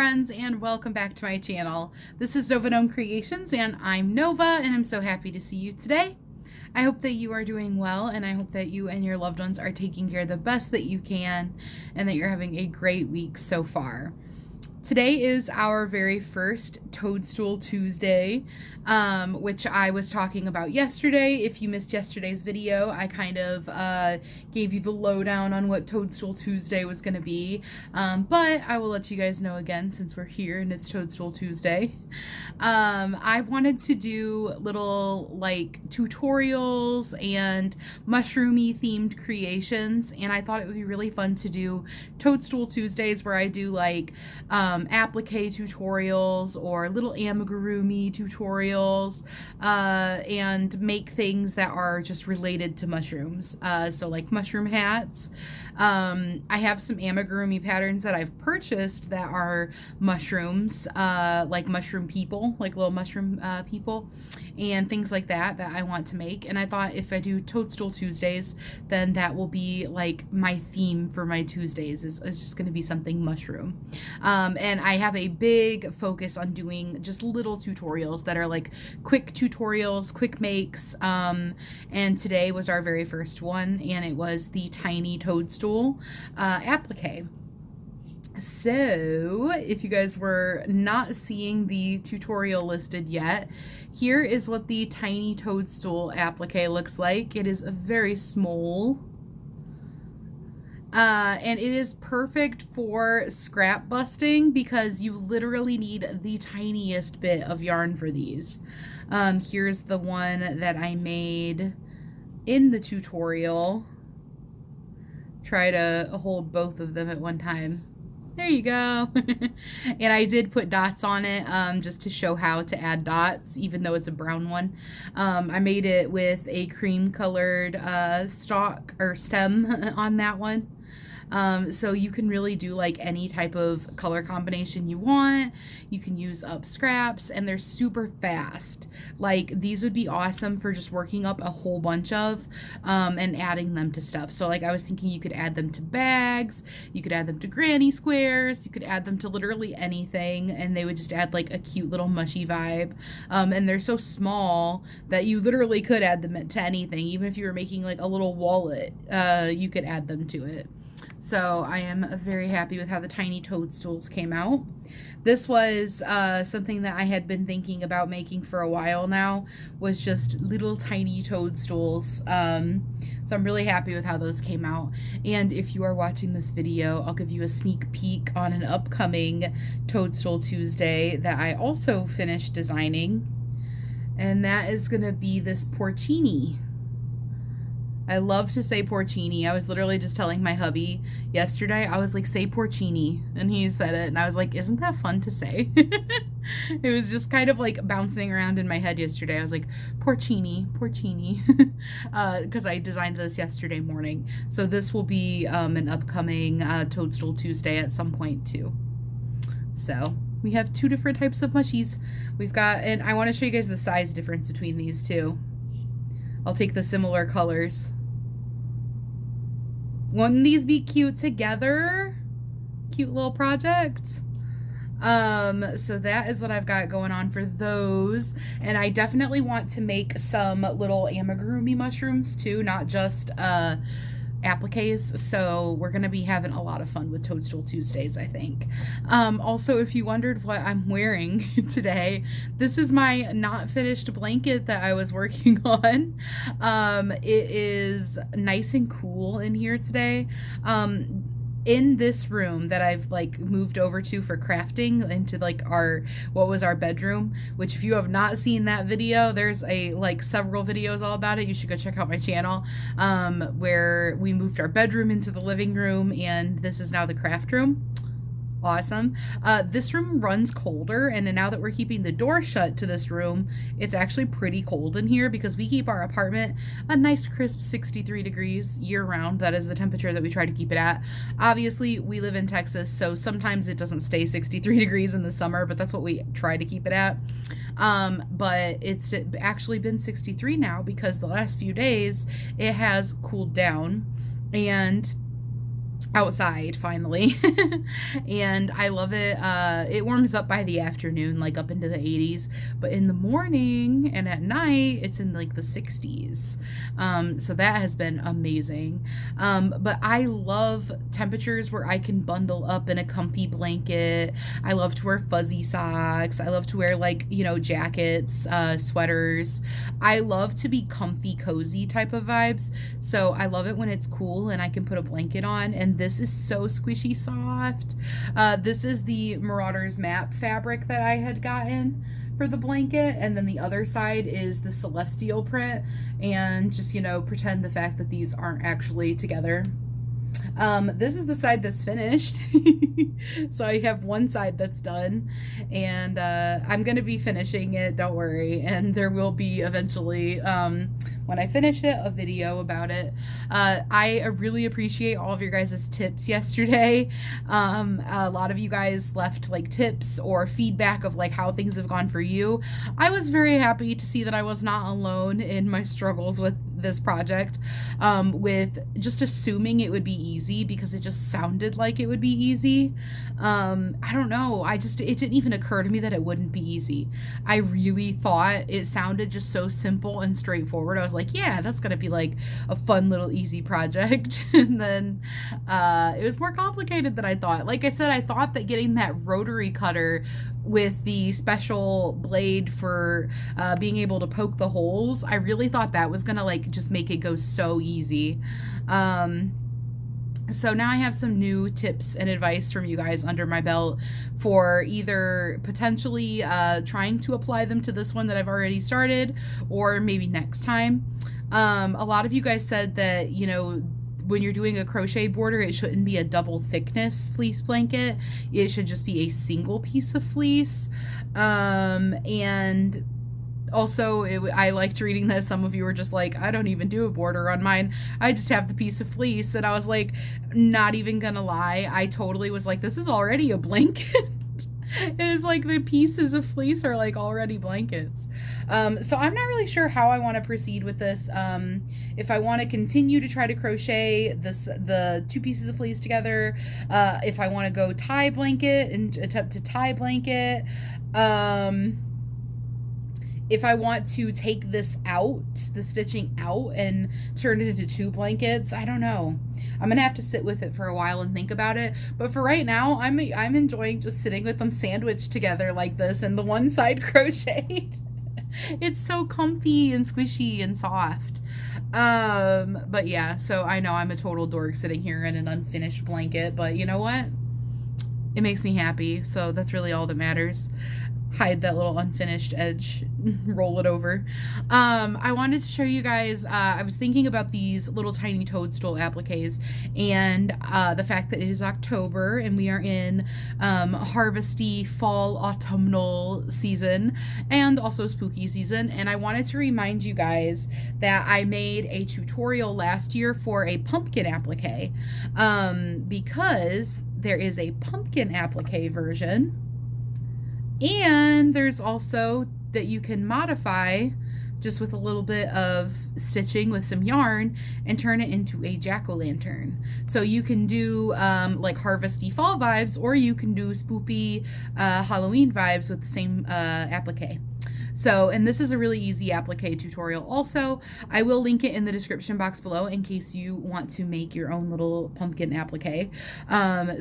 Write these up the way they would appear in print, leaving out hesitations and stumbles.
friends, and welcome back to my channel. This is Nova Gnome Creations, and I'm Nova, and I'm so happy to see you today. I hope that you are doing well, and I hope that you and your loved ones are taking care the best that you can, and that you're having a great week so far. Today is our very first Toadstool Tuesday, which I was talking about yesterday. If you missed yesterday's video, I kind of gave you the lowdown on what Toadstool Tuesday was going to be, but I will let you guys know again since we're here and it's Toadstool Tuesday. I wanted to do little like tutorials and mushroomy themed creations, and I thought it would be really fun to do Toadstool Tuesdays where I do like applique tutorials or little amigurumi tutorials and make things that are just related to mushrooms. So like mushroom hats. I have some amigurumi patterns that I've purchased that are mushrooms, like mushroom people, like little mushroom people, and things like that I want to make. And I thought if I do Toadstool Tuesdays, then that will be like my theme for my Tuesdays is just going to be something mushroom. And I have a big focus on doing just little tutorials that are like quick tutorials, quick makes. And today was our very first one, and it was the tiny toadstool applique. So if you guys were not seeing the tutorial listed yet, here is what the tiny toadstool applique looks like. It is very small. And it is perfect for scrap busting because you literally need the tiniest bit of yarn for these. Here's the one that I made in the tutorial. Try to hold both of them at one time. There you go. And I did put dots on it just to show how to add dots, even though it's a brown one. I made it with a cream colored stalk or stem on that one. So you can really do like any type of color combination you want. You can use up scraps, and they're super fast. Like these would be awesome for just working up a whole bunch of and adding them to stuff. So like I was thinking you could add them to bags, you could add them to granny squares, you could add them to literally anything, and they would just add like a cute little mushy vibe. And they're so small that you literally could add them to anything. Even if you were making like a little wallet, you could add them to it. So I am very happy with how the tiny toadstools came out. This was something that I had been thinking about making for a while now, was just little tiny toadstools. So I'm really happy with how those came out. And if you are watching this video, I'll give you a sneak peek on an upcoming Toadstool Tuesday that I also finished designing. And that is going to be this porcini. I love to say porcini. I was literally just telling my hubby yesterday, I was like, say porcini, and he said it, and I was like, isn't that fun to say? It was just kind of like bouncing around in my head yesterday. I was like, porcini, porcini, because I designed this yesterday morning. So this will be an upcoming Toadstool Tuesday at some point too. So we have two different types of mushies. We've got, and I want to show you guys the size difference between these two. I'll take the similar colors. Wouldn't these be cute together? Cute little project. So that is what I've got going on for those. And I definitely want to make some little amigurumi mushrooms too, not just appliques. So we're going to be having a lot of fun with Toadstool Tuesdays, I think. Also, if you wondered what I'm wearing today, this is my not finished blanket that I was working on. It is nice and cool in here today. In this room that I've like moved over to for crafting into like what was our bedroom, which if you have not seen that video, there's like several videos all about it. You should go check out my channel, where we moved our bedroom into the living room, and this is now the craft room. Awesome. This room runs colder, and now that we're keeping the door shut to this room, it's actually pretty cold in here because we keep our apartment a nice crisp 63 degrees year round. That is the temperature that we try to keep it at. Obviously, we live in Texas, so sometimes it doesn't stay 63 degrees in the summer, but that's what we try to keep it at. But it's actually been 63 now because the last few days it has cooled down, and outside finally. And I love it. It warms up by the afternoon, like up into the 80s, but in the morning and at night it's in like the 60s. So that has been amazing. But I love temperatures where I can bundle up in a comfy blanket. I love to wear fuzzy socks. I love to wear, like, you know, jackets, sweaters. I love to be comfy, cozy type of vibes. So I love it when it's cool and I can put a blanket on. And this is so squishy soft. This is the Marauders map fabric that I had gotten for the blanket, and then the other side is the Celestial print, and just, you know, pretend the fact that these aren't actually together. This is the side that's finished. So I have one side that's done, and I'm going to be finishing it, don't worry, and there will be eventually, when I finish it, a video about it. I really appreciate all of your guys' tips yesterday. A lot of you guys left like tips or feedback of like how things have gone for you. I was very happy to see that I was not alone in my struggles with this project, with just assuming it would be easy because it just sounded like it would be easy. I don't know. It didn't even occur to me that it wouldn't be easy. I really thought it sounded just so simple and straightforward. I was like, yeah, that's gonna be like a fun little easy project. And then it was more complicated than I thought. Like I said, I thought that getting that rotary cutter with the special blade for being able to poke the holes, I really thought that was gonna like just make it go so easy. So now I have some new tips and advice from you guys under my belt for either potentially trying to apply them to this one that I've already started, or maybe next time. A lot of you guys said that, you know, when you're doing a crochet border, it shouldn't be a double thickness fleece blanket. It should just be a single piece of fleece. And also, I liked reading that some of you were just like, I don't even do a border on mine. I just have the piece of fleece. And I was like, not even gonna lie, I totally was like, this is already a blanket. It is like the pieces of fleece are like already blankets. So I'm not really sure how I want to proceed with this. If I want to continue to try to crochet the two pieces of fleece together, if I want to go tie blanket and attempt to tie blanket, if I want to take this out, the stitching out, and turn it into two blankets, I don't know. I'm gonna have to sit with it for a while and think about it. But for right now, I'm enjoying just sitting with them sandwiched together like this, and the one side crocheted. It's so comfy and squishy and soft. But yeah, so I know I'm a total dork sitting here in an unfinished blanket, but you know what? It makes me happy, so that's really all that matters. Hide that little unfinished edge, roll it over. I wanted to show you guys, I was thinking about these little tiny toadstool appliques, and the fact that it is October and we are in harvesty fall autumnal season and also spooky season, and I wanted to remind you guys that I made a tutorial last year for a pumpkin applique, because there is a pumpkin applique version. And there's also that you can modify just with a little bit of stitching with some yarn and turn it into a jack-o'-lantern. So you can do like harvesty fall vibes, or you can do spoopy Halloween vibes with the same applique. So, and this is a really easy applique tutorial also. I will link it in the description box below in case you want to make your own little pumpkin applique.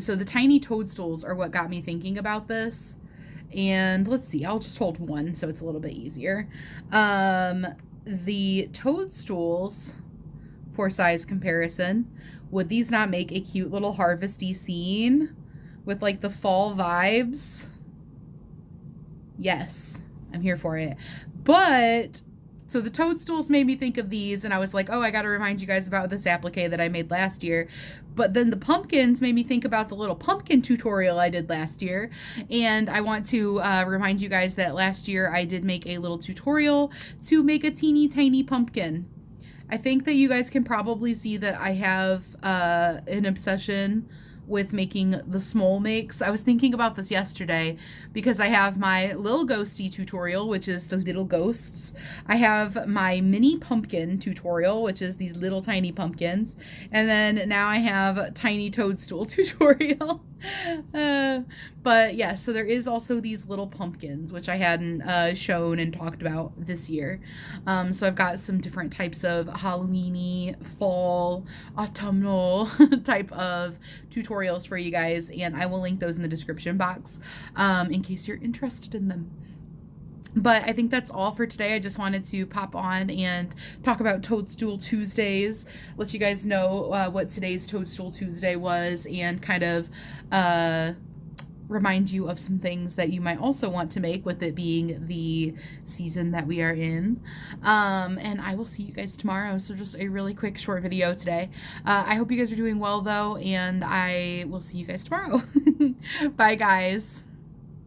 So the tiny toadstools are what got me thinking about this. And let's see, I'll just hold one so it's a little bit easier. The toadstools, for size comparison, would these not make a cute little harvesty scene with like the fall vibes? Yes, I'm here for it. But so the toadstools made me think of these, and I was like, oh, I got to remind you guys about this applique that I made last year. But then the pumpkins made me think about the little pumpkin tutorial I did last year. And I want to remind you guys that last year I did make a little tutorial to make a teeny tiny pumpkin. I think that you guys can probably see that I have an obsession with making the small mix. I was thinking about this yesterday because I have my little ghosty tutorial, which is the little ghosts. I have my mini pumpkin tutorial, which is these little tiny pumpkins. And then now I have tiny toadstool tutorial. But yeah, so there is also these little pumpkins, which I hadn't shown and talked about this year. So I've got some different types of Halloween-y, fall, autumnal type of tutorials for you guys, and I will link those in the description box in case you're interested in them. But I think that's all for today. I just wanted to pop on and talk about Toadstool Tuesdays, let you guys know what today's Toadstool Tuesday was, and kind of remind you of some things that you might also want to make, with it being the season that we are in. And I will see you guys tomorrow. So just a really quick short video today. I hope you guys are doing well though, and I will see you guys tomorrow. Bye guys.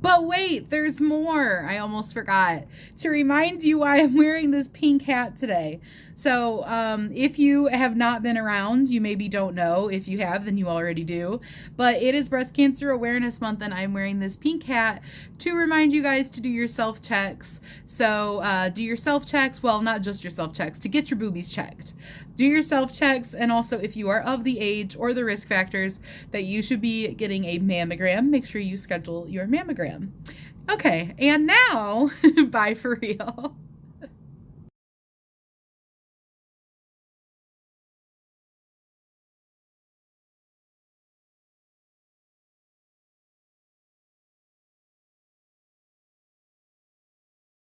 But wait, there's more. I almost forgot to remind you why I'm wearing this pink hat today. So if you have not been around, you maybe don't know. If you have, then you already do. But it is Breast Cancer Awareness Month, and I'm wearing this pink hat to remind you guys to do your self-checks. So do your self-checks. Well, not just your self-checks, to get your boobies checked. Do your self-checks, and also if you are of the age or the risk factors that you should be getting a mammogram, make sure you schedule your mammogram. Okay, and now, bye for real.